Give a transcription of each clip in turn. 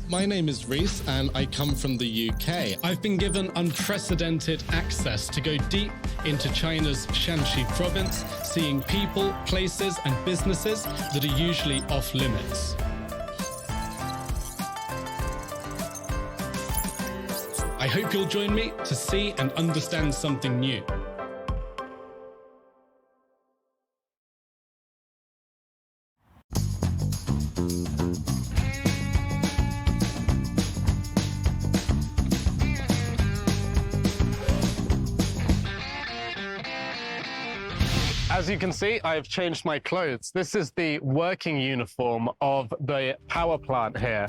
My name is Rees and I come from the UK. I've been given unprecedented access to go deep into China's Shanxi province, seeing people, places and businesses that are usually off limits. I hope you'll join me to see and understand something new. As you can see, I've changed my clothes. This is the working uniform of the power plant here.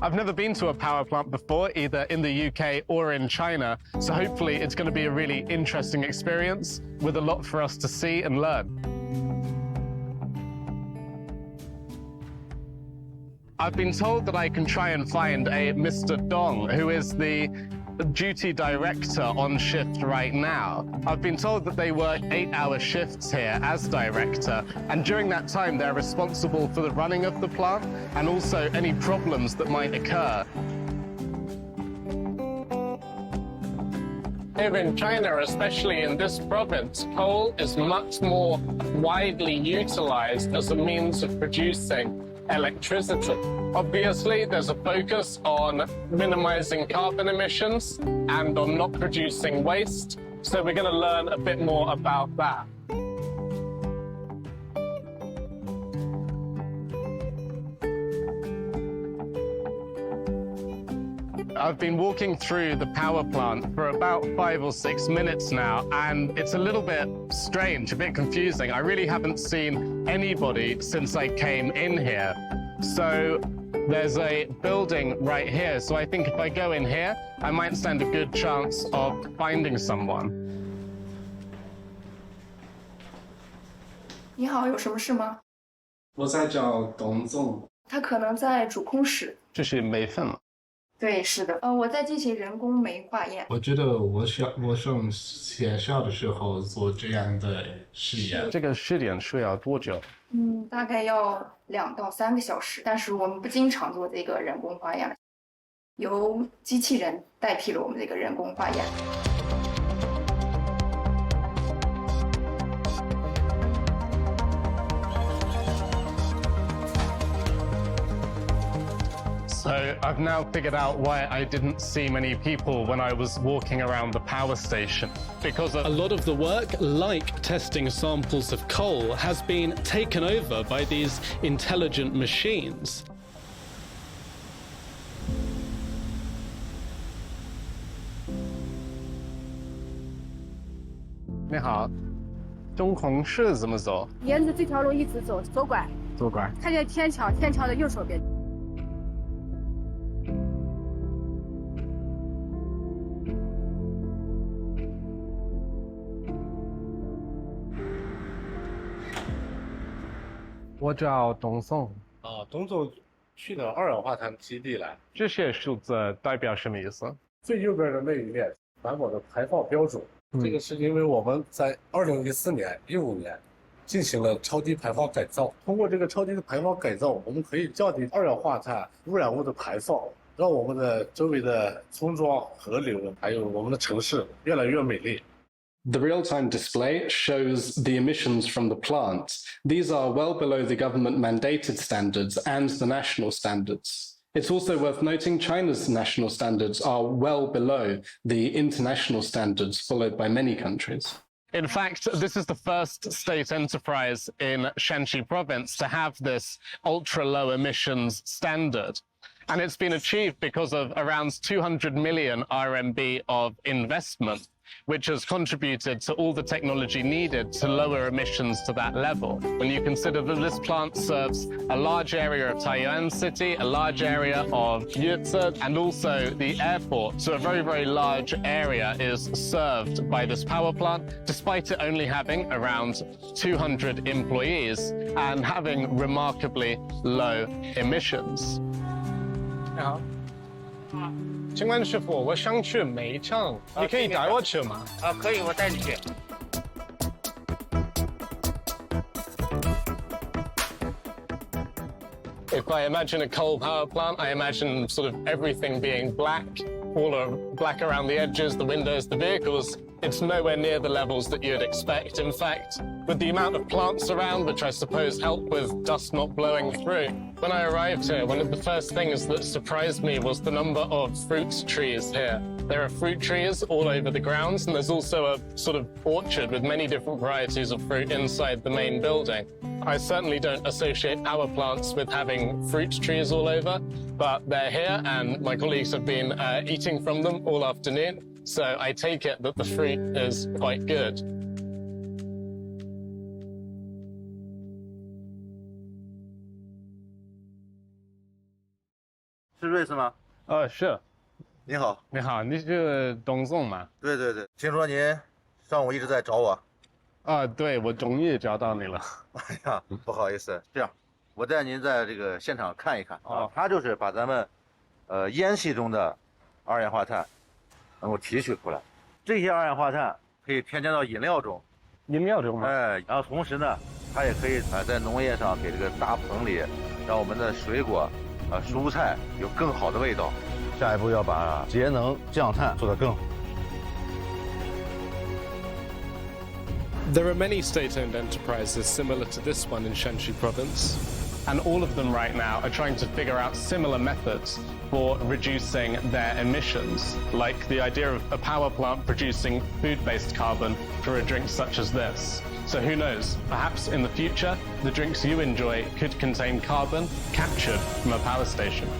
I've never been to a power plant before, either in the UK or in China, so hopefully it's going to be a really interesting experience with a lot for us to see and learn. I've been told that I can try and find a Mr. Dong, who is the duty director on shift right now. I've been told that they work 8-hour shifts here as director, and during that time they're responsible for the running of the plant and also any problems that might occur. Here in China, especially in this province, coal is much more widely utilized as a means of producing electricity. Obviously, there's a focus on minimizing carbon emissions and on not producing waste, so we're going to learn a bit more about that. I've been walking through the power plant for about 5 or 6 minutes now, and it's a little bit strange, a bit confusing. I really haven't seen anybody since I came in here. So there's a building right here, so I think if I go in here, I might stand a good chance of finding someone. 你好，有什么事吗？我在找董总。他可能在主控室。这是煤份吗？对，是的。我在进行人工煤化验。我觉得我上学校的时候做这样的试验。这个试验需要多久？大概要2到3个小时，但是我们不经常做这个人工化验，由机器人代替了我们这个人工化验。So I've now figured out why I didn't see many people when I was walking around the power station. Because a lot of the work, like testing samples of coal, has been taken over by these intelligent machines. 你好，中控室怎么走？沿着这条路一直走，左拐。左拐。看见天桥，天桥的右手边。我叫董总。董总去的二氧化碳基地来。这些数字代表什么意思？最右边的那一列，环保的排放标准。这个是因为我们在2014年、15年进行了超低排放改造。通过这个超低的排放改造，我们可以降低二氧化碳污染物的排放，让我们的周围的村庄、河流，还有我们的城市越来越美丽。The real-time display shows the emissions from the plant. These are well below the government-mandated standards and the national standards. It's also worth noting China's national standards are well below the international standards followed by many countries. In fact, this is the first state enterprise in Shanxi province to have this ultra-low emissions standard. And it's been achieved because of around 200 million RMB of investment, which has contributed to all the technology needed to lower emissions to that level. When you consider that this plant serves a large area of Taiyuan city, a large area of Yangquan, and also the airport, so a very, very large area is served by this power plant, despite it only having around 200 employees and having remarkably low emissions. 你好。请问师傅，我想去煤厂，你可以带我去吗？可以，我带你去。if I imagine a coal power plant, I imagine sort of everything being black, black around the edges, the windows, the vehicles. It's nowhere near the levels that you'd expect. In fact, with the amount of plants around, which I suppose help with dust not blowing through, when I arrived here, one of the first things that surprised me was the number of fruit trees here. There are fruit trees all over the grounds, and there's also a sort of orchard with many different varieties of fruit inside the main building. I certainly don't associate our plants with having fruit trees all over, but they're here, and my colleagues have been eating from them all afternoon. So I take it that the fruit is quite good. 是瑞士吗？是。你好，你好，你是东宋吗？对对对，听说您上午一直在找我。对，我终于找到你了。哎呀，不好意思，这样，我带您在这个现场看一看啊，它就是把咱们烟气中的二氧化碳能够提取出来，这些二氧化碳可以添加到饮料中。饮料中吗？哎，然后同时呢，它也可以在农业上给这个大棚里，让我们的水果蔬菜有更好的味道。下一步要把节能降碳做得更好。 There are many state-owned enterprises similar to this one in Shanxi province. And all of them right now are trying to figure out similar methods for reducing their emissions, like the idea of a power plant producing food-based carbon for a drink such as this. So who knows, perhaps in the future, the drinks you enjoy could contain carbon captured from a power station.